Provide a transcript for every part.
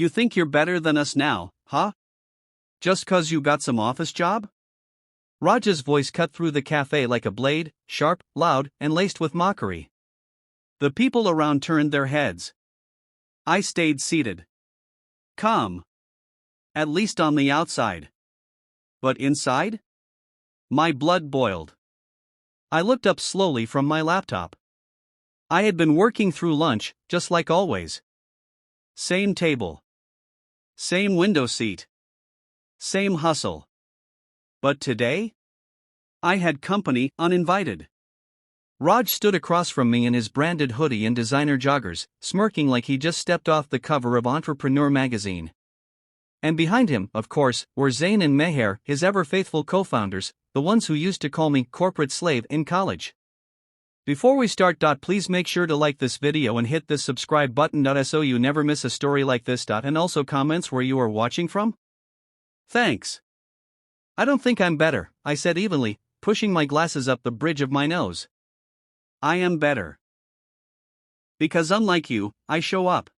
You think you're better than us now, huh? Just 'cause you got some office job? Raj's voice cut through the cafe like a blade, sharp, loud, and laced with mockery. The people around turned their heads. I stayed seated. Calm. At least on the outside. But inside? My blood boiled. I looked up slowly from my laptop. I had been working through lunch, just like always. Same table. Same window seat. Same hustle. But today? I had company, uninvited. Raj stood across from me in his branded hoodie and designer joggers, smirking like he just stepped off the cover of Entrepreneur magazine. And behind him, of course, were Zain and Meher, his ever-faithful co-founders, the ones who used to call me corporate slave in college. Before we start, please make sure to like this video and hit this subscribe button so you never miss a story like this. And also comments where you are watching from. Thanks. I don't think I'm better, I said evenly, pushing my glasses up the bridge of my nose. I am better. Because unlike you, I show up.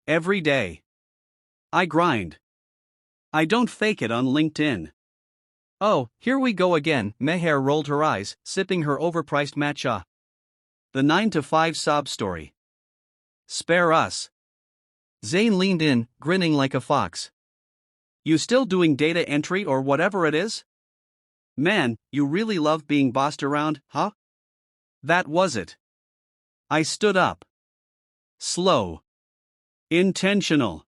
Every day. I grind. I don't fake it on LinkedIn. Oh, here we go again, Meher rolled her eyes, sipping her overpriced matcha. The 9-to-5 sob story. Spare us. Zain leaned in, grinning like a fox. You still doing data entry or whatever it is? Man, you really love being bossed around, huh? That was it. I stood up. Slow. Intentional.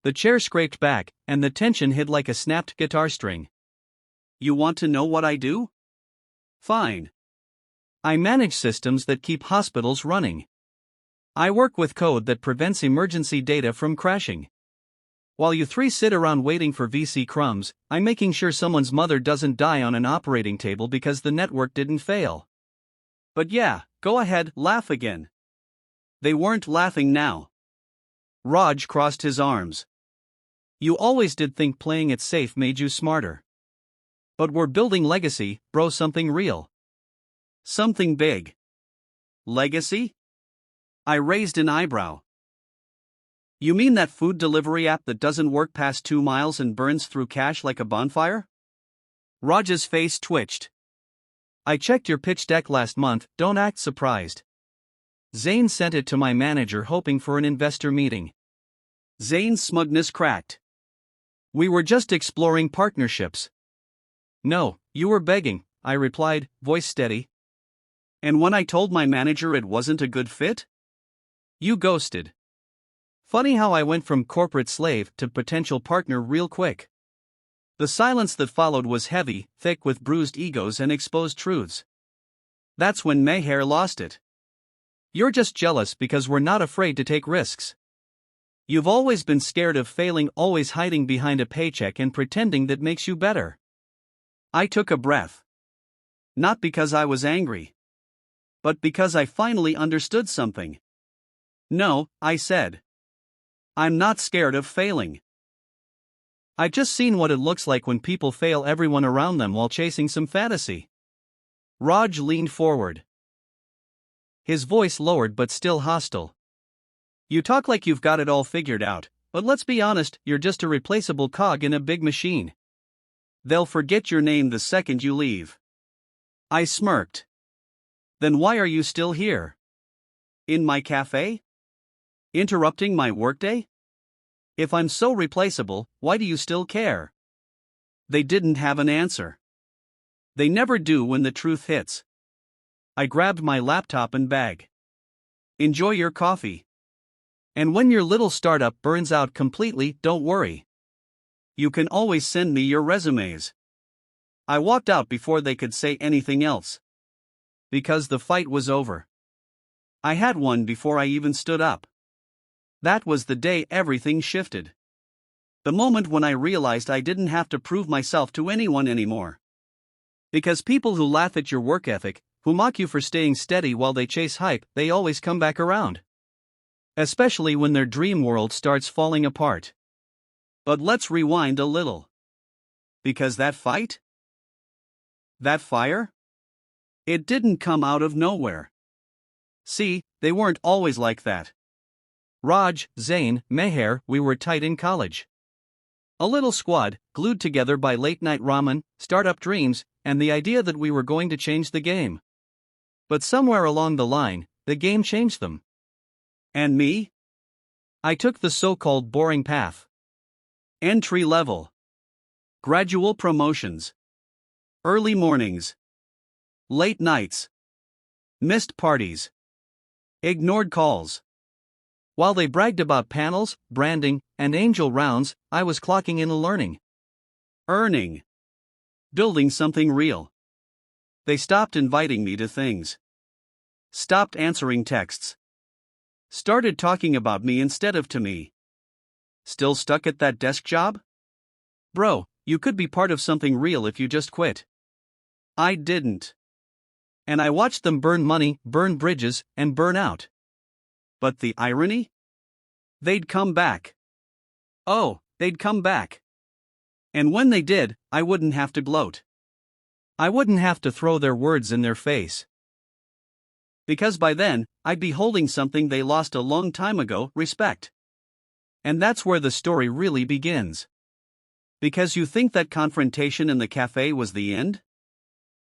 The chair scraped back, and the tension hid like a snapped guitar string. You want to know what I do? Fine. I manage systems that keep hospitals running. I work with code that prevents emergency data from crashing. While you three sit around waiting for VC crumbs, I'm making sure someone's mother doesn't die on an operating table because the network didn't fail. But yeah, go ahead, laugh again. They weren't laughing now. Raj crossed his arms. You always did think playing it safe made you smarter. But we're building legacy, bro, something real. Something big. Legacy? I raised an eyebrow. You mean that food delivery app that doesn't work past 2 miles and burns through cash like a bonfire? Raj's face twitched. I checked your pitch deck last month, don't act surprised. Zain sent it to my manager hoping for an investor meeting. Zain's smugness cracked. We were just exploring partnerships. No, you were begging, I replied, voice steady. And when I told my manager it wasn't a good fit? You ghosted. Funny how I went from corporate slave to potential partner real quick. The silence that followed was heavy, thick with bruised egos and exposed truths. That's when Meher lost it. You're just jealous because we're not afraid to take risks. You've always been scared of failing, always hiding behind a paycheck and pretending that makes you better. I took a breath. Not because I was angry. But because I finally understood something. No, I said. I'm not scared of failing. I've just seen what it looks like when people fail everyone around them while chasing some fantasy. Raj leaned forward. His voice lowered but still hostile. You talk like you've got it all figured out, but let's be honest, you're just a replaceable cog in a big machine. They'll forget your name the second you leave. I smirked. Then why are you still here? In my cafe? Interrupting my workday? If I'm so replaceable, why do you still care? They didn't have an answer. They never do when the truth hits. I grabbed my laptop and bag. Enjoy your coffee. And when your little startup burns out completely, don't worry. You can always send me your resumes. I walked out before they could say anything else. Because the fight was over. I had won before I even stood up. That was the day everything shifted. The moment when I realized I didn't have to prove myself to anyone anymore. Because people who laugh at your work ethic, who mock you for staying steady while they chase hype, they always come back around. Especially when their dream world starts falling apart. But let's rewind a little. Because that fight? That fire? It didn't come out of nowhere. See, they weren't always like that. Raj, Zain, Meher, we were tight in college. A little squad, glued together by late-night ramen, startup dreams, and the idea that we were going to change the game. But somewhere along the line, the game changed them. And me? I took the so-called boring path. Entry level. Gradual promotions. Early mornings. Late nights. Missed parties. Ignored calls. While they bragged about panels, branding, and angel rounds, I was clocking in and learning. Earning. Building something real. They stopped inviting me to things. Stopped answering texts. Started talking about me instead of to me. Still stuck at that desk job? Bro, you could be part of something real if you just quit. I didn't. And I watched them burn money, burn bridges, and burn out. But the irony? They'd come back. Oh, they'd come back. And when they did, I wouldn't have to gloat. I wouldn't have to throw their words in their face. Because by then, I'd be holding something they lost a long time ago, respect. And that's where the story really begins. Because you think that confrontation in the cafe was the end?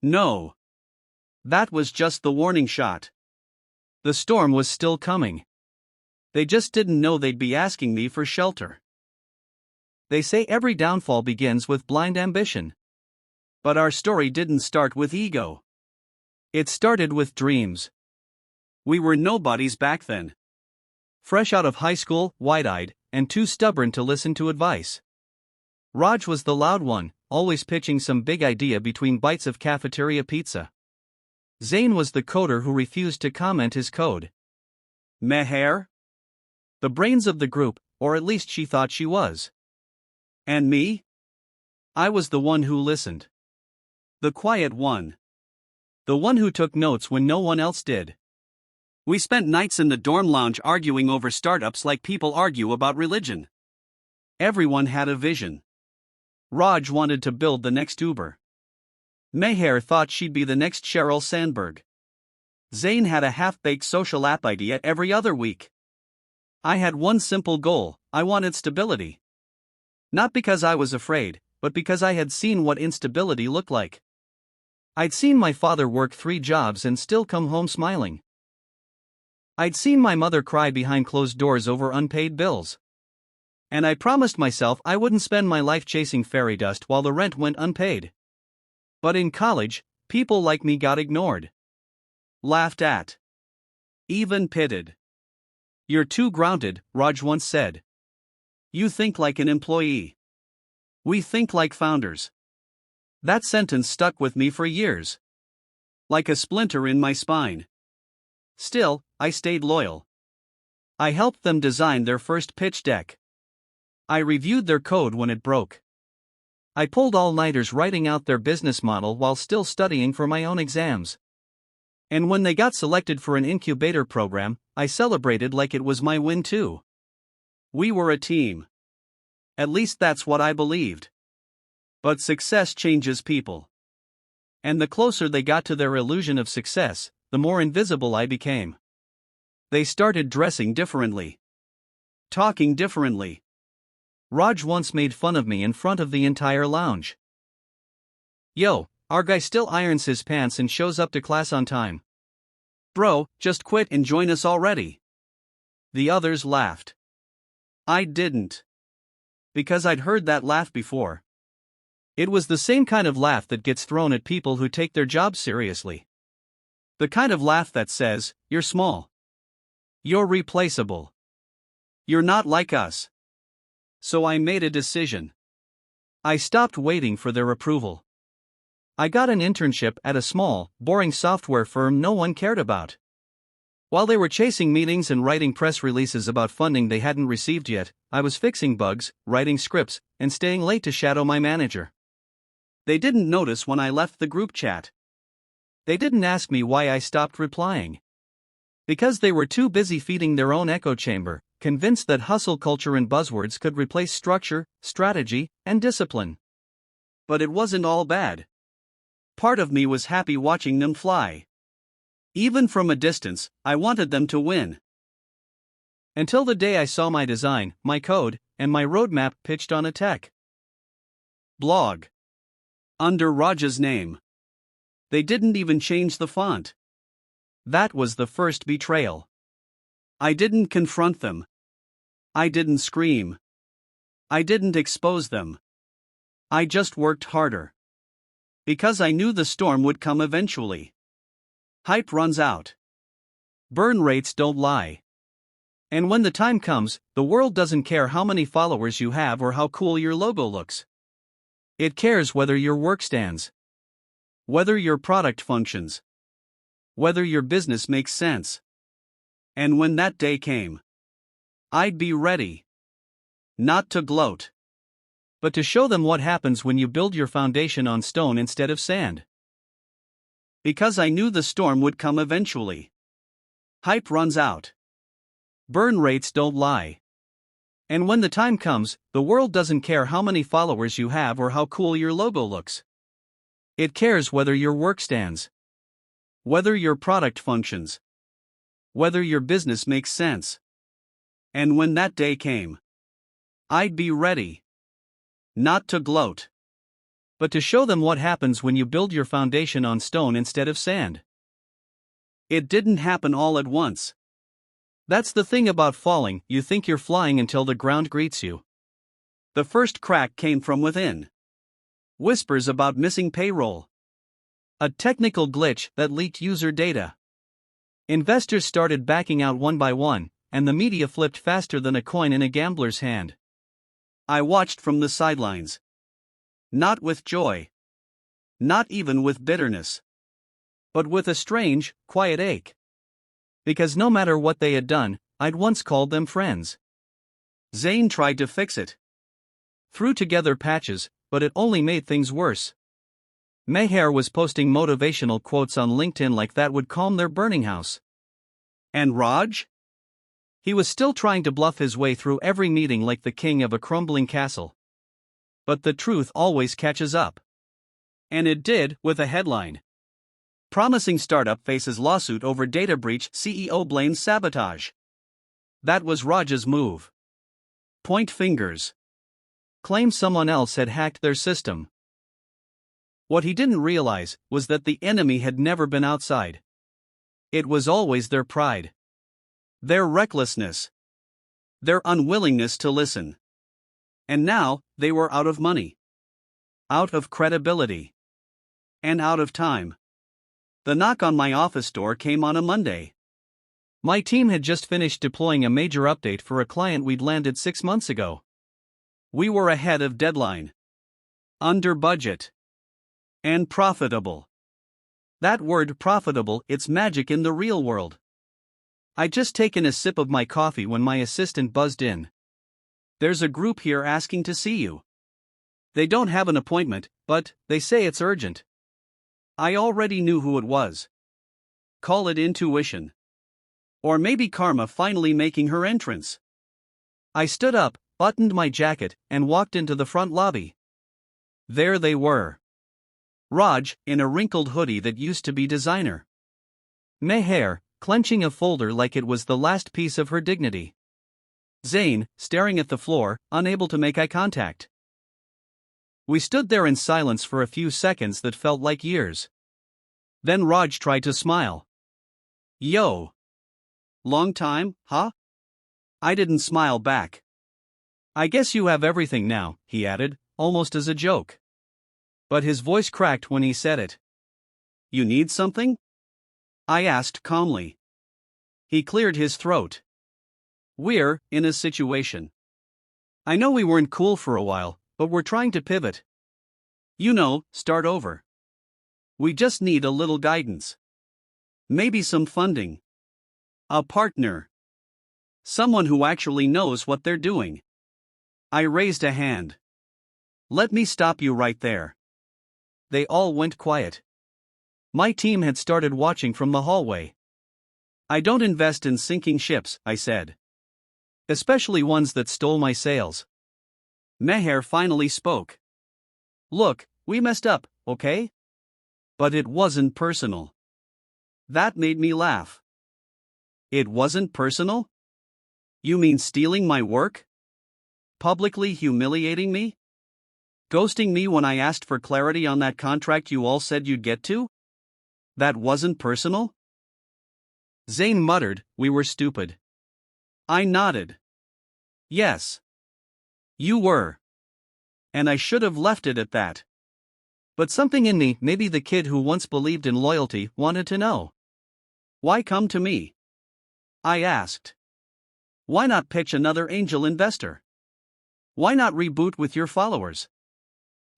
No. That was just the warning shot. The storm was still coming. They just didn't know they'd be asking me for shelter. They say every downfall begins with blind ambition. But our story didn't start with ego. It started with dreams. We were nobodies back then. Fresh out of high school, wide-eyed, and too stubborn to listen to advice. Raj was the loud one, always pitching some big idea between bites of cafeteria pizza. Zain was the coder who refused to comment his code. Meher? The brains of the group, or at least she thought she was. And me? I was the one who listened. The quiet one. The one who took notes when no one else did. We spent nights in the dorm lounge arguing over startups like people argue about religion. Everyone had a vision. Raj wanted to build the next Uber. Meher thought she'd be the next Sheryl Sandberg. Zain had a half-baked social app idea every other week. I had one simple goal: I wanted stability. Not because I was afraid, but because I had seen what instability looked like. I'd seen my father work 3 jobs and still come home smiling. I'd seen my mother cry behind closed doors over unpaid bills. And I promised myself I wouldn't spend my life chasing fairy dust while the rent went unpaid. But in college, people like me got ignored. Laughed at. Even pitted. You're too grounded, Raj once said. You think like an employee. We think like founders. That sentence stuck with me for years. Like a splinter in my spine. Still, I stayed loyal. I helped them design their first pitch deck. I reviewed their code when it broke. I pulled all-nighters writing out their business model while still studying for my own exams. And when they got selected for an incubator program, I celebrated like it was my win too. We were a team. At least that's what I believed. But success changes people. And the closer they got to their illusion of success, the more invisible I became. They started dressing differently. Talking differently. Raj once made fun of me in front of the entire lounge. Yo, our guy still irons his pants and shows up to class on time. Bro, just quit and join us already. The others laughed. I didn't. Because I'd heard that laugh before. It was the same kind of laugh that gets thrown at people who take their jobs seriously. The kind of laugh that says, you're small. You're replaceable. You're not like us. So I made a decision. I stopped waiting for their approval. I got an internship at a small, boring software firm no one cared about. While they were chasing meetings and writing press releases about funding they hadn't received yet, I was fixing bugs, writing scripts, and staying late to shadow my manager. They didn't notice when I left the group chat. They didn't ask me why I stopped replying. Because they were too busy feeding their own echo chamber, convinced that hustle culture and buzzwords could replace structure, strategy, and discipline. But it wasn't all bad. Part of me was happy watching them fly. Even from a distance, I wanted them to win. Until the day I saw my design, my code, and my roadmap pitched on a tech blog under Raj's name. They didn't even change the font. That was the first betrayal. I didn't confront them. I didn't scream. I didn't expose them. I just worked harder. Because I knew the storm would come eventually. Hype runs out. Burn rates don't lie. And when the time comes, the world doesn't care how many followers you have or how cool your logo looks. It cares whether your work stands. Whether your product functions. Whether your business makes sense. And when that day came, I'd be ready. Not to gloat, but to show them what happens when you build your foundation on stone instead of sand. Because I knew the storm would come eventually. Hype runs out. Burn rates don't lie. And when the time comes, the world doesn't care how many followers you have or how cool your logo looks. It cares whether your work stands. Whether your product functions. Whether your business makes sense. And when that day came, I'd be ready. Not to gloat, but to show them what happens when you build your foundation on stone instead of sand. It didn't happen all at once. That's the thing about falling, you think you're flying until the ground greets you. The first crack came from within. Whispers about missing payroll. A technical glitch that leaked user data. Investors started backing out one by one, and the media flipped faster than a coin in a gambler's hand. I watched from the sidelines. Not with joy. Not even with bitterness. But with a strange, quiet ache. Because no matter what they had done, I'd once called them friends. Zayn tried to fix it. Threw together patches, but it only made things worse. Meher was posting motivational quotes on LinkedIn like that would calm their burning house. And Raj? He was still trying to bluff his way through every meeting like the king of a crumbling castle. But the truth always catches up. And it did, with a headline. Promising startup faces lawsuit over data breach, CEO blames sabotage. That was Raj's move. Point fingers. Claim someone else had hacked their system. What he didn't realize was that the enemy had never been outside. It was always their pride. Their recklessness. Their unwillingness to listen. And now, they were out of money. Out of credibility. And out of time. The knock on my office door came on a Monday. My team had just finished deploying a major update for a client we'd landed 6 months ago. We were ahead of deadline. Under budget. And profitable. That word profitable, it's magic in the real world. I'd just taken a sip of my coffee when my assistant buzzed in. There's a group here asking to see you. They don't have an appointment, but they say it's urgent. I already knew who it was. Call it intuition. Or maybe karma finally making her entrance. I stood up, buttoned my jacket, and walked into the front lobby. There they were. Raj, in a wrinkled hoodie that used to be designer. Meher, clenching a folder like it was the last piece of her dignity. Zayn, staring at the floor, unable to make eye contact. We stood there in silence for a few seconds that felt like years. Then Raj tried to smile. Yo. Long time, huh? I didn't smile back. I guess you have everything now, he added, almost as a joke. But his voice cracked when he said it. You need something? I asked calmly. He cleared his throat. We're in a situation. I know we weren't cool for a while, but we're trying to pivot. You know, start over. We just need a little guidance. Maybe some funding. A partner. Someone who actually knows what they're doing. I raised a hand. Let me stop you right there. They all went quiet. My team had started watching from the hallway. I don't invest in sinking ships, I said. Especially ones that stole my sales. Meher finally spoke. Look, we messed up, okay? But it wasn't personal. That made me laugh. It wasn't personal? You mean stealing my work? Publicly humiliating me? Ghosting me when I asked for clarity on that contract you all said you'd get to? That wasn't personal? Zane muttered, "We were stupid." I nodded. Yes. You were. And I should have left it at that. But something in me, maybe the kid who once believed in loyalty, wanted to know. Why come to me? I asked. Why not pitch another angel investor? Why not reboot with your followers?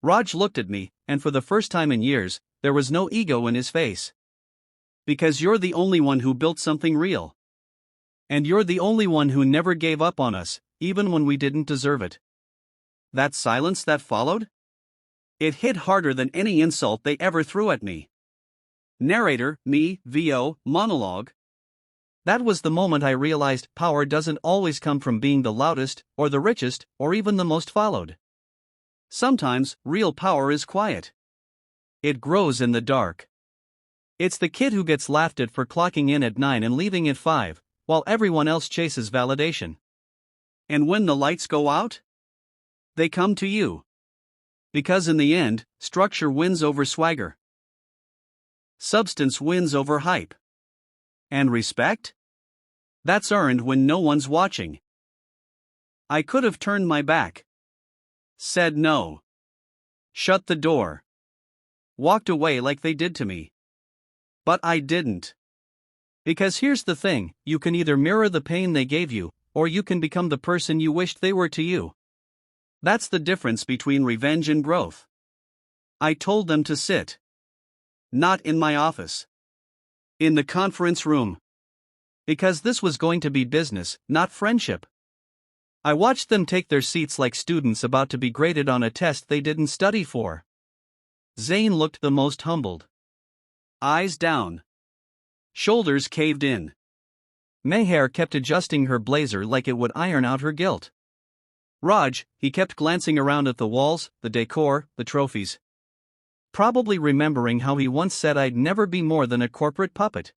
Raj looked at me, and for the first time in years, there was no ego in his face. Because you're the only one who built something real. And you're the only one who never gave up on us, even when we didn't deserve it. That silence that followed? It hit harder than any insult they ever threw at me. Narrator, me, VO, monologue. That was the moment I realized power doesn't always come from being the loudest, or the richest, or even the most followed. Sometimes, real power is quiet. It grows in the dark. It's the kid who gets laughed at for clocking in at 9 and leaving at 5, while everyone else chases validation. And when the lights go out, they come to you. Because in the end, structure wins over swagger. Substance wins over hype. And respect? That's earned when no one's watching. I could have turned my back. Said no. Shut the door. Walked away like they did to me. But I didn't. Because here's the thing, you can either mirror the pain they gave you, or you can become the person you wished they were to you. That's the difference between revenge and growth. I told them to sit. Not in my office. In the conference room. Because this was going to be business, not friendship. I watched them take their seats like students about to be graded on a test they didn't study for. Zane looked the most humbled. Eyes down. Shoulders caved in. Meher kept adjusting her blazer like it would iron out her guilt. Raj, he kept glancing around at the walls, the decor, the trophies. Probably remembering how he once said I'd never be more than a corporate puppet.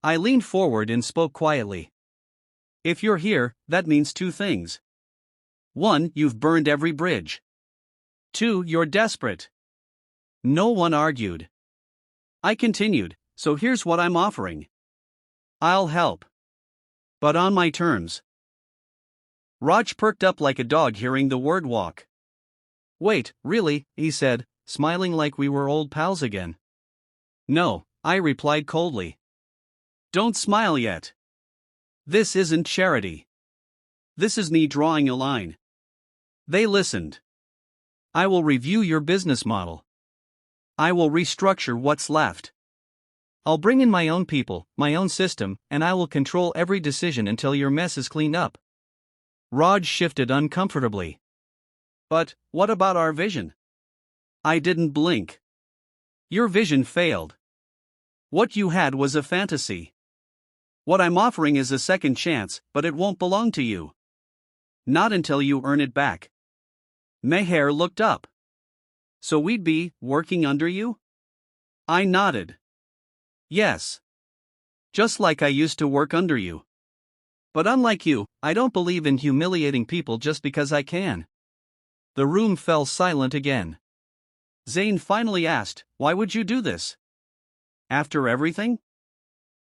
I leaned forward and spoke quietly. If you're here, that means two things. 1, you've burned every bridge. 2, you're desperate. No one argued. I continued, so here's what I'm offering. I'll help. But on my terms. Raj perked up like a dog hearing the word walk. Wait, really, he said, smiling like we were old pals again. No, I replied coldly. Don't smile yet. This isn't charity. This is me drawing a line. They listened. I will review your business model. I will restructure what's left. I'll bring in my own people, my own system, and I will control every decision until your mess is cleaned up. Raj shifted uncomfortably. But, what about our vision? I didn't blink. Your vision failed. What you had was a fantasy. What I'm offering is a second chance, but it won't belong to you. Not until you earn it back. Meher looked up. So we'd be working under you? I nodded. Yes. Just like I used to work under you. But unlike you, I don't believe in humiliating people just because I can. The room fell silent again. Zane finally asked, why would you do this? After everything?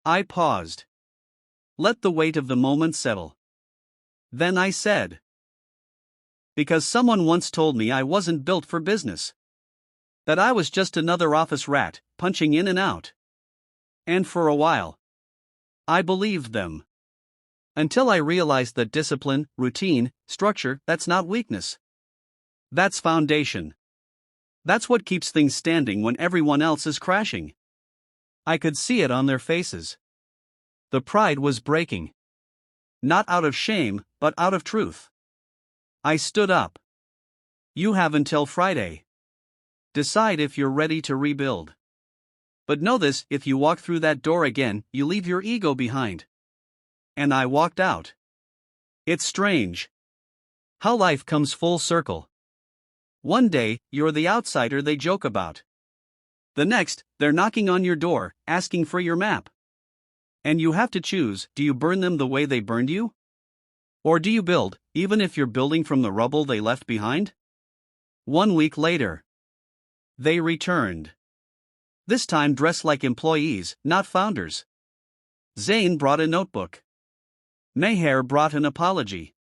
I paused. Let the weight of the moment settle. Then I said. Because someone once told me I wasn't built for business. That I was just another office rat, punching in and out. And for a while, I believed them. Until I realized that discipline, routine, structure, that's not weakness. That's foundation. That's what keeps things standing when everyone else is crashing. I could see it on their faces. The pride was breaking. Not out of shame, but out of truth. I stood up. You have until Friday. Decide if you're ready to rebuild. But know this, if you walk through that door again, you leave your ego behind. And I walked out. It's strange. How life comes full circle. One day, you're the outsider they joke about. The next, they're knocking on your door, asking for your map. And you have to choose, do you burn them the way they burned you? Or do you build, even if you're building from the rubble they left behind? 1 week later, they returned. This time dressed like employees, not founders. Zain brought a notebook. Meher brought an apology.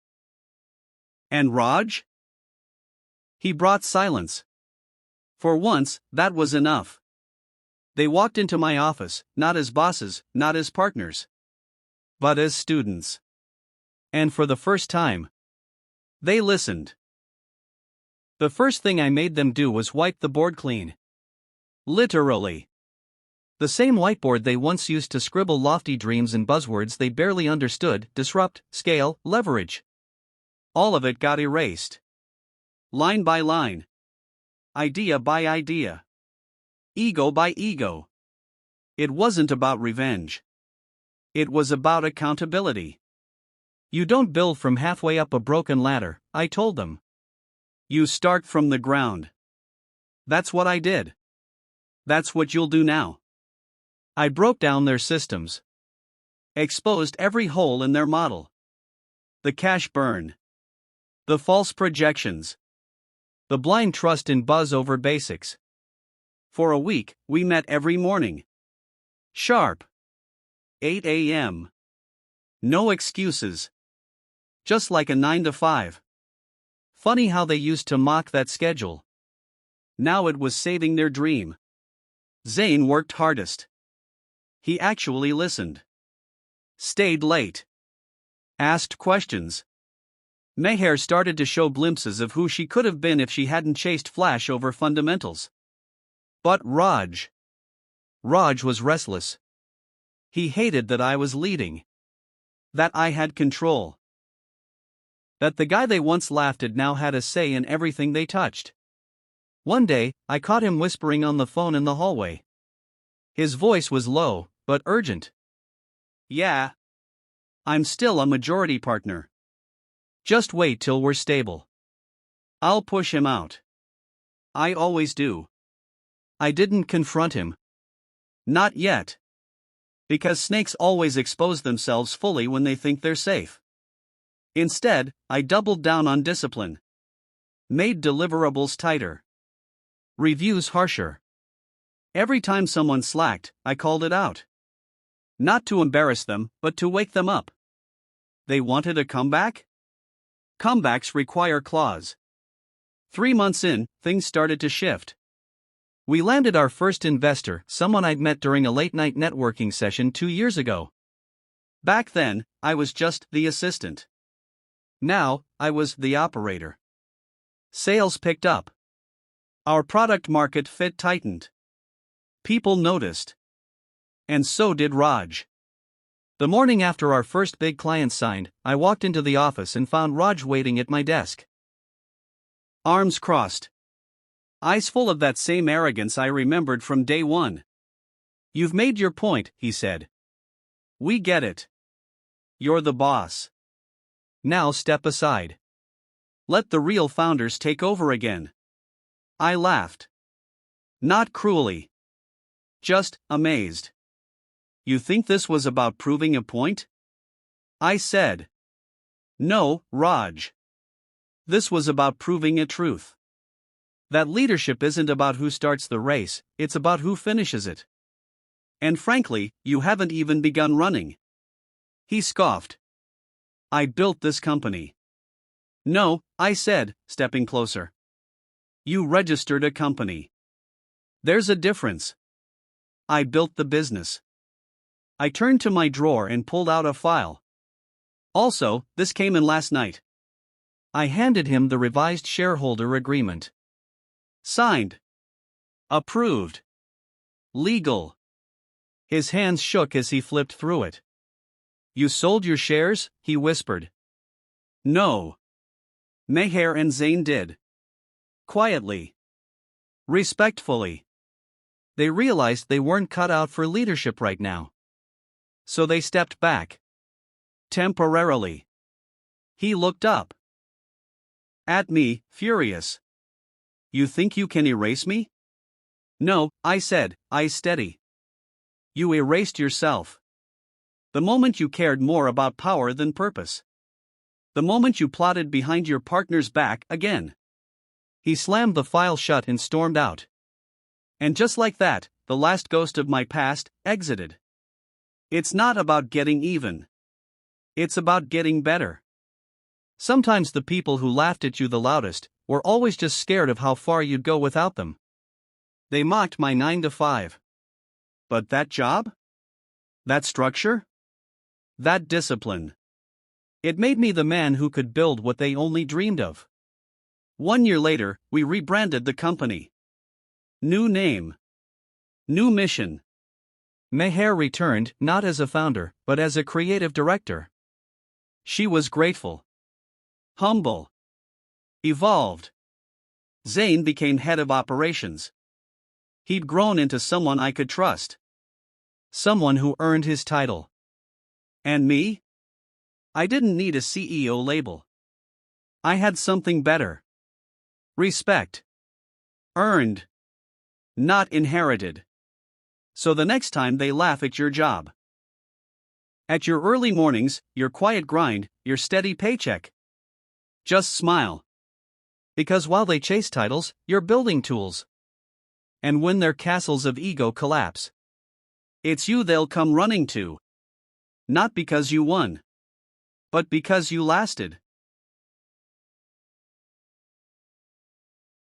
And Raj? He brought silence. For once, that was enough. They walked into my office, not as bosses, not as partners, but as students. And for the first time, they listened. The first thing I made them do was wipe the board clean. Literally. The same whiteboard they once used to scribble lofty dreams and buzzwords they barely understood: disrupt, scale, leverage. All of it got erased. Line by line. Idea by idea. Ego by ego. It wasn't about revenge. It was about accountability. You don't build from halfway up a broken ladder, I told them. You start from the ground. That's what I did. That's what you'll do now. I broke down their systems. Exposed every hole in their model. The cash burn. The false projections. The blind trust in buzz over basics. For a week, we met every morning. Sharp. 8 a.m. No excuses. Just like a 9 to 5. Funny how they used to mock that schedule. Now it was saving their dream. Zain worked hardest. He actually listened. Stayed late. Asked questions. Meher started to show glimpses of who she could have been if she hadn't chased flash over fundamentals. But Raj was restless. He hated that I was leading. That I had control. That the guy they once laughed at now had a say in everything they touched. One day, I caught him whispering on the phone in the hallway. His voice was low, but urgent. Yeah. I'm still a majority partner. Just wait till we're stable. I'll push him out. I always do. I didn't confront him. Not yet. Because snakes always expose themselves fully when they think they're safe. Instead, I doubled down on discipline. Made deliverables tighter. Reviews harsher. Every time someone slacked, I called it out. Not to embarrass them, but to wake them up. They wanted a comeback? Comebacks require claws. 3 months in, things started to shift. We landed our first investor, someone I'd met during a late-night networking session 2 years ago. Back then, I was just the assistant. Now, I was the operator. Sales picked up. Our product market fit tightened. People noticed. And so did Raj. The morning after our first big client signed, I walked into the office and found Raj waiting at my desk. Arms crossed. Eyes full of that same arrogance I remembered from day one. You've made your point, he said. We get it. You're the boss. Now step aside. Let the real founders take over again. I laughed. Not cruelly. Just amazed. You think this was about proving a point? I said. No, Raj. This was about proving a truth. That leadership isn't about who starts the race, it's about who finishes it. And frankly, you haven't even begun running. He scoffed. I built this company. No, I said, stepping closer. You registered a company. There's a difference. I built the business. I turned to my drawer and pulled out a file. Also, this came in last night. I handed him the revised shareholder agreement. Signed. Approved. Legal. His hands shook as he flipped through it. You sold your shares? He whispered. No. Meher and Zain did. Quietly. Respectfully. They realized they weren't cut out for leadership right now. So they stepped back. Temporarily. He looked up. At me, furious. You think you can erase me? No, I said, eyes steady. You erased yourself. The moment you cared more about power than purpose. The moment you plotted behind your partner's back again. He slammed the file shut and stormed out. And just like that, the last ghost of my past exited. It's not about getting even. It's about getting better. Sometimes the people who laughed at you the loudest were always just scared of how far you'd go without them. They mocked my 9 to 5. But that job? That structure? That discipline. It made me the man who could build what they only dreamed of. 1 year later, we rebranded the company. New name. New mission. Meher returned not as a founder, but as a creative director. She was grateful. Humble. Evolved. Zain became head of operations. He'd grown into someone I could trust. Someone who earned his title. And me? I didn't need a CEO label. I had something better. Respect. Earned. Not inherited. So the next time they laugh at your job, at your early mornings, your quiet grind, your steady paycheck, just smile. Because while they chase titles, you're building tools. And when their castles of ego collapse, it's you they'll come running to. Not because you won, but because you lasted.